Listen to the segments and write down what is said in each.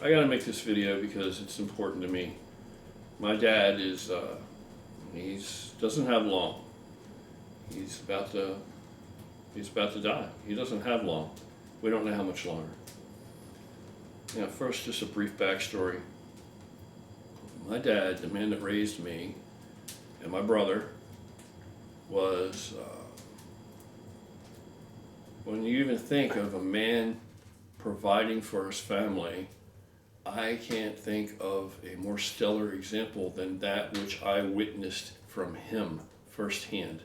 I gotta make this video because it's important to me. My dad is, he's doesn't have long. He's about to, he's about to die. He doesn't have long. We don't know how much longer. Now, first, just a brief backstory. My dad, the man that raised me and my brother, was, when you even think of a man providing for his family, I can't think of a more stellar example than that which I witnessed from him firsthand.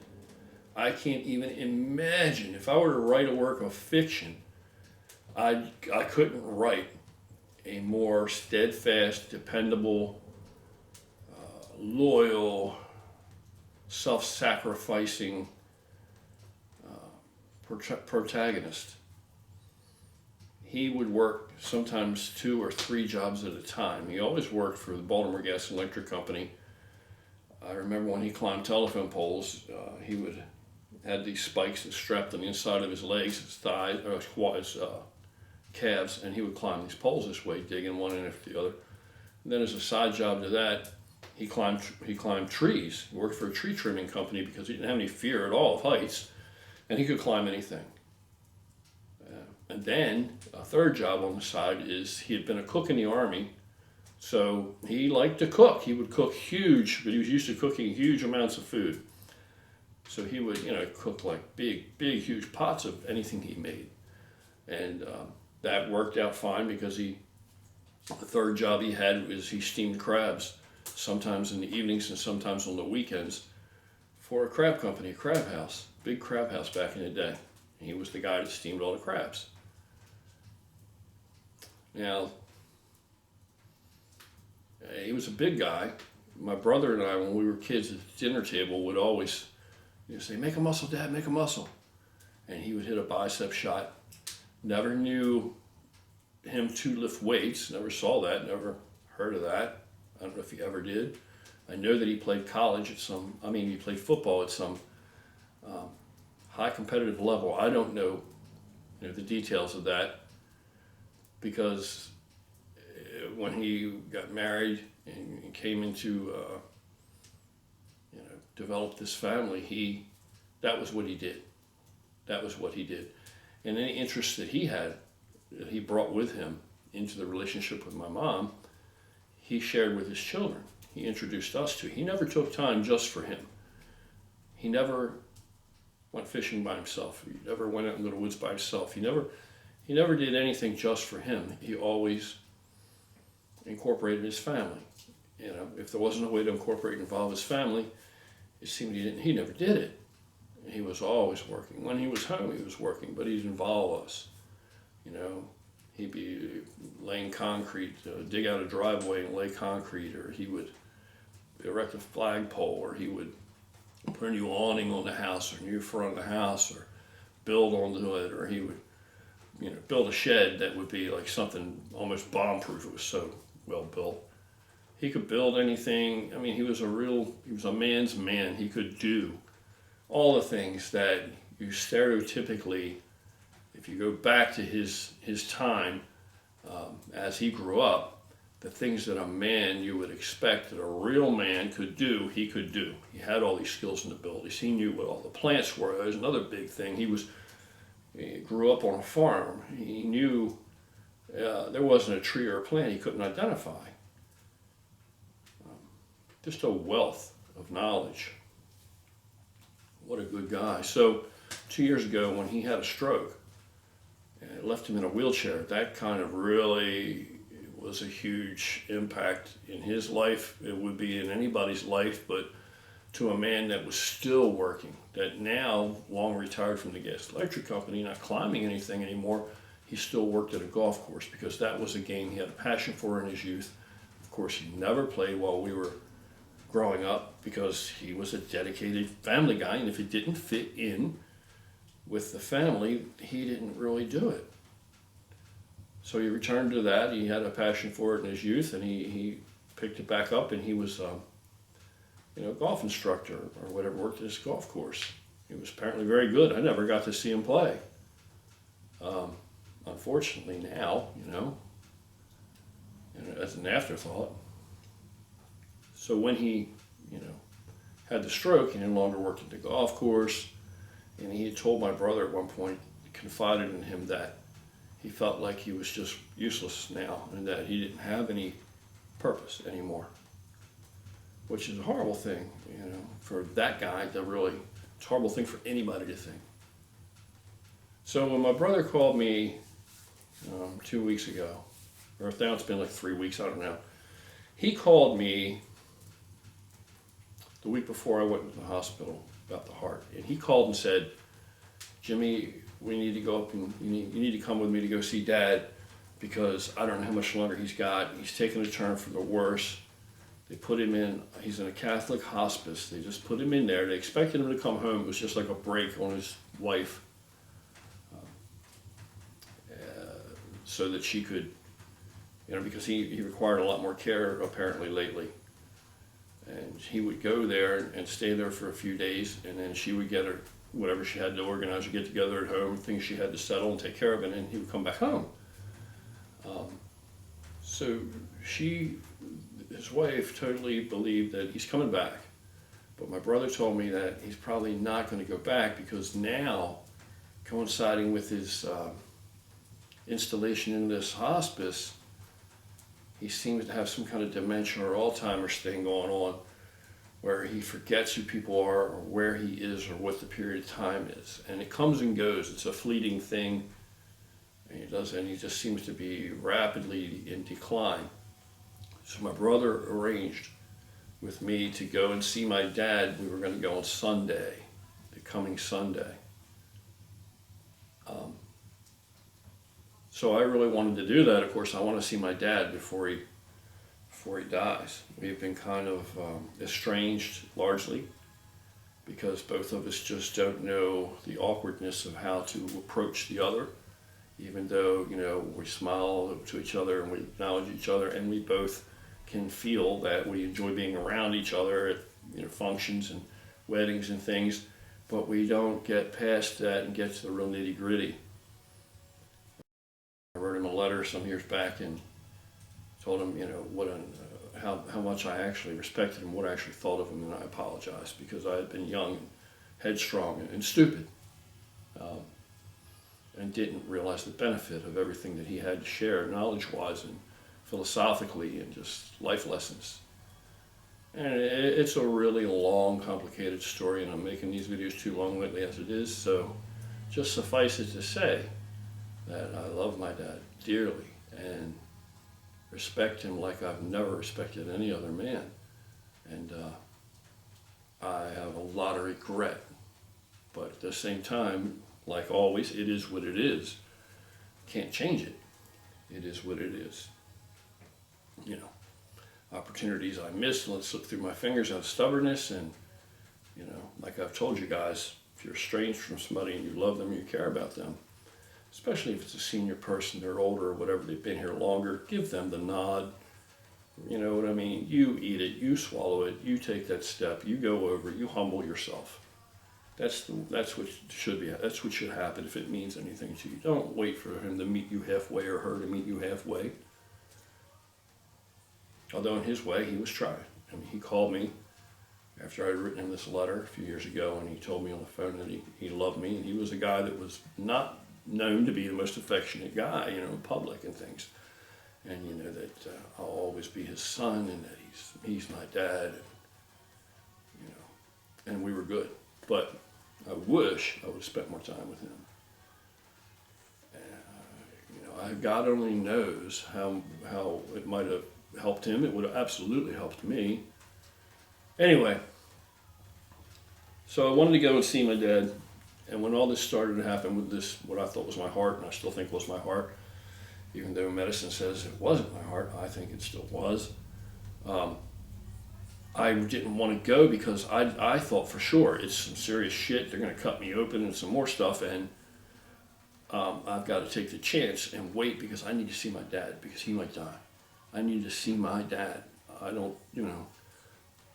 I can't even imagine if I were to write a work of fiction, I couldn't write a more steadfast, dependable, loyal, self-sacrificing protagonist. He would work sometimes 2 or 3 jobs at a time. He always worked for the Baltimore Gas and Electric Company. I remember when he climbed telephone poles, he would had these spikes that strapped on the inside of his legs, his thighs, or his calves, and he would climb these poles this way, digging one in after the other. And then as a side job to that, he climbed trees. He worked for a tree trimming company because he didn't have any fear at all of heights, and he could climb anything. And then a third job on the side is he had been a cook in the Army, so he liked to cook. He would cook huge, but he was used to cooking huge amounts of food. So he would, cook like big, huge pots of anything he made. And that worked out fine because the third job he had was he steamed crabs, sometimes in the evenings and sometimes on the weekends, for a crab company, a crab house, big crab house back in the day. And he was the guy that steamed all the crabs. Now, he was a big guy. My brother and I, when we were kids at the dinner table, would always say, "Make a muscle, Dad, make a muscle." And he would hit a bicep shot. Never knew him to lift weights, never saw that, never heard of that. I don't know if he ever did. I know that he played he played football at some high competitive level. I don't know, the details of that, because when he got married and came into, developed this family, that was what he did. That was what he did. And any interest that he had, that he brought with him into the relationship with my mom, he shared with his children. He introduced us to. He never took time just for him. He never went fishing by himself. He never went out into the woods by himself. He never did anything just for him. He always incorporated his family. If there wasn't a way to incorporate and involve his family, it seemed he never did it. He was always working. When he was home, he was working, but he'd involve us. He'd be laying concrete, dig out a driveway and lay concrete, or he would erect a flagpole, or he would put a new awning on the house, or new front of the house, or build onto it, or he would, build a shed that would be like something almost bomb-proof. It was so well built. He could build anything. He was a man's man. He could do all the things that you stereotypically, if you go back to his time as he grew up, the things that a man you would expect that a real man could do, he could do. He had all these skills and abilities. He knew what all the plants were. That was another big thing. He grew up on a farm. He knew there wasn't a tree or a plant he couldn't identify. Just a wealth of knowledge. What a good guy. So 2 years ago when he had a stroke, and it left him in a wheelchair, that kind of really was a huge impact in his life. It would be in anybody's life, but to a man that was still working, that now, long retired from the gas electric company, not climbing anything anymore, he still worked at a golf course because that was a game he had a passion for in his youth. Of course, he never played while we were growing up because he was a dedicated family guy, and if it didn't fit in with the family, he didn't really do it. So he returned to that. He had a passion for it in his youth, and he picked it back up, and he was a golf instructor or whatever, worked at his golf course. He was apparently very good. I never got to see him play. Unfortunately now, as an afterthought. So when he, had the stroke, he no longer worked at the golf course, and he had told my brother at one point, confided in him that he felt like he was just useless now and that he didn't have any purpose anymore, which is a horrible thing, for that guy to really, it's a horrible thing for anybody to think. So when my brother called me 2 weeks ago, or now it's been like 3 weeks, I don't know, he called me the week before I went to the hospital about the heart, and he called and said, Jimmy, we need to go up and you need to come with me to go see Dad, because I don't know how much longer he's got. He's taken a turn for the worse. They put him in, he's in a Catholic hospice. They just put him in there. They expected him to come home. It was just like a break on his wife, so that she could, because he required a lot more care apparently lately. And he would go there and stay there for a few days, and then she would get her whatever she had to organize or get together at home, things she had to settle and take care of, and then he would come back home. So his wife totally believed that he's coming back. But my brother told me that he's probably not going to go back, because now, coinciding with his installation in this hospice, he seems to have some kind of dementia or Alzheimer's thing going on, where he forgets who people are or where he is or what the period of time is. And it comes and goes. It's a fleeting thing. And he just seems to be rapidly in decline. So my brother arranged with me to go and see my dad. We were going to go on Sunday, the coming Sunday. So I really wanted to do that. Of course, I want to see my dad before he dies. We've been kind of estranged largely because both of us just don't know the awkwardness of how to approach the other, even though, we smile to each other and we acknowledge each other, and we both can feel that we enjoy being around each other at functions and weddings and things, but we don't get past that and get to the real nitty-gritty. I wrote him a letter some years back and told him, how much I actually respected him, what I actually thought of him, and I apologized because I had been young and headstrong and stupid, and didn't realize the benefit of everything that he had to share knowledge-wise and philosophically and just life lessons. And it's a really long, complicated story, and I'm making these videos too long lately as it is, so just suffice it to say that I love my dad dearly and respect him like I've never respected any other man. And I have a lot of regret. But at the same time, like always, it is what it is. Can't change it. It is what it is. Opportunities I missed, let's slip through my fingers out of stubbornness. And, like I've told you guys, if you're estranged from somebody and you love them, you care about them, especially if it's a senior person, they're older or whatever, they've been here longer, give them the nod. You know what I mean? You eat it, you swallow it, you take that step, you go over it, you humble yourself. That's what should be. That's what should happen if it means anything to you. Don't wait for him to meet you halfway or her to meet you halfway. Although in his way, he was trying. He called me after I had written him this letter a few years ago, and he told me on the phone that he loved me, and he was a guy that was not known to be the most affectionate guy, in public and things. And that I'll always be his son, and that he's my dad, and we were good. But I wish I would have spent more time with him. God only knows how it might have helped him. It would have absolutely helped me. Anyway, so I wanted to go and see my dad. And when all this started to happen with this, what I thought was my heart, and I still think was my heart, even though medicine says it wasn't my heart, I think it still was. I didn't want to go because I thought for sure it's some serious shit. They're going to cut me open and some more stuff, and I've got to take the chance and wait because I need to see my dad because he might die. I need to see my dad. I don't,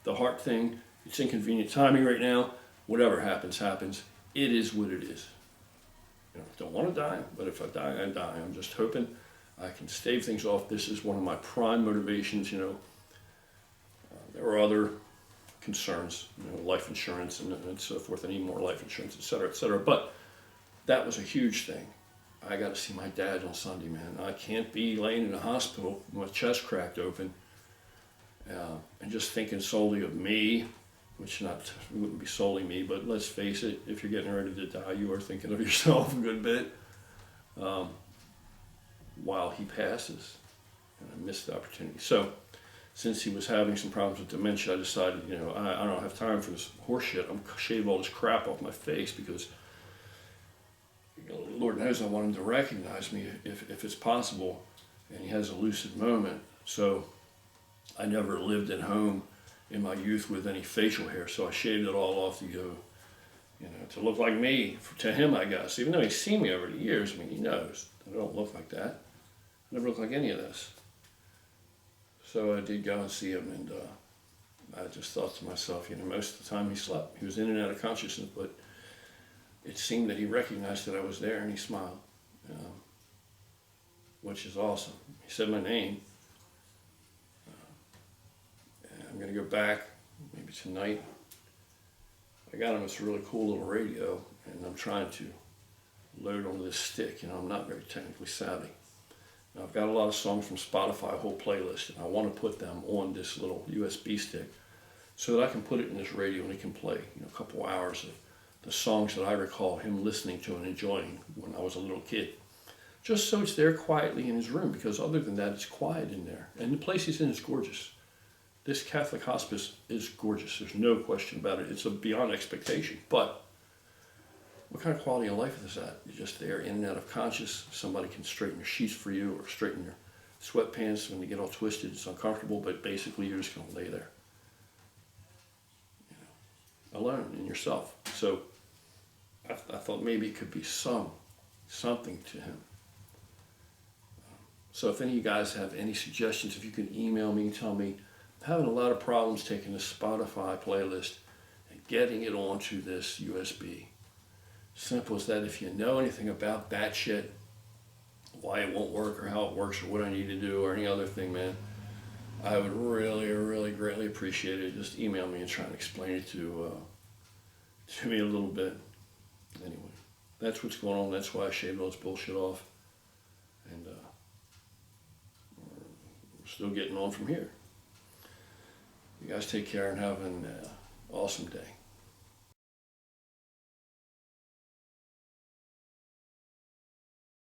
the heart thing, it's inconvenient timing right now. Whatever happens, happens. It is what it is. I don't want to die, but if I die, I die. I'm just hoping I can stave things off. This is one of my prime motivations. There were other concerns, life insurance and so forth. I need more life insurance, et cetera, et cetera. But that was a huge thing. I got to see my dad on Sunday, man. I can't be laying in a hospital with my chest cracked open and just thinking solely of me, which wouldn't be solely me, but let's face it, if you're getting ready to die, you are thinking of yourself a good bit while he passes. And I missed the opportunity. So since he was having some problems with dementia, I decided, I don't have time for this horse shit. I'm gonna shave all this crap off my face because Lord knows I want him to recognize me if it's possible, and he has a lucid moment. So I never lived at home in my youth with any facial hair, so I shaved it all off to go, to look like me, to him, I guess. Even though he's seen me over the years, he knows I don't look like that. I never look like any of this. So I did go and see him, and I just thought to myself, most of the time he slept. He was in and out of consciousness, but it seemed that he recognized that I was there, and he smiled, which is awesome. He said my name. I'm going to go back maybe tonight. I got him this really cool little radio, and I'm trying to load on this stick. I'm not very technically savvy. Now, I've got a lot of songs from Spotify, a whole playlist, and I want to put them on this little USB stick so that I can put it in this radio and it can play a couple hours of the songs that I recall him listening to and enjoying when I was a little kid. Just so it's there quietly in his room, because other than that, it's quiet in there. And the place he's in is gorgeous. This Catholic hospice is gorgeous. There's no question about it. It's beyond expectation. But what kind of quality of life is that? You're just there, in and out of conscious. Somebody can straighten your sheets for you or straighten your sweatpants when they get all twisted. It's uncomfortable, but basically you're just going to lay there, alone in yourself. So I thought maybe it could be something to him. So if any of you guys have any suggestions, if you can email me and tell me, I'm having a lot of problems taking this Spotify playlist and getting it onto this USB. Simple as that. If you know anything about that shit, why it won't work or how it works or what I need to do or any other thing, man, I would really, really greatly appreciate it. Just email me and try and explain it to me a little bit. Anyway, that's what's going on. That's why I shaved all this bullshit off. And we're still getting on from here. You guys take care and have an awesome day.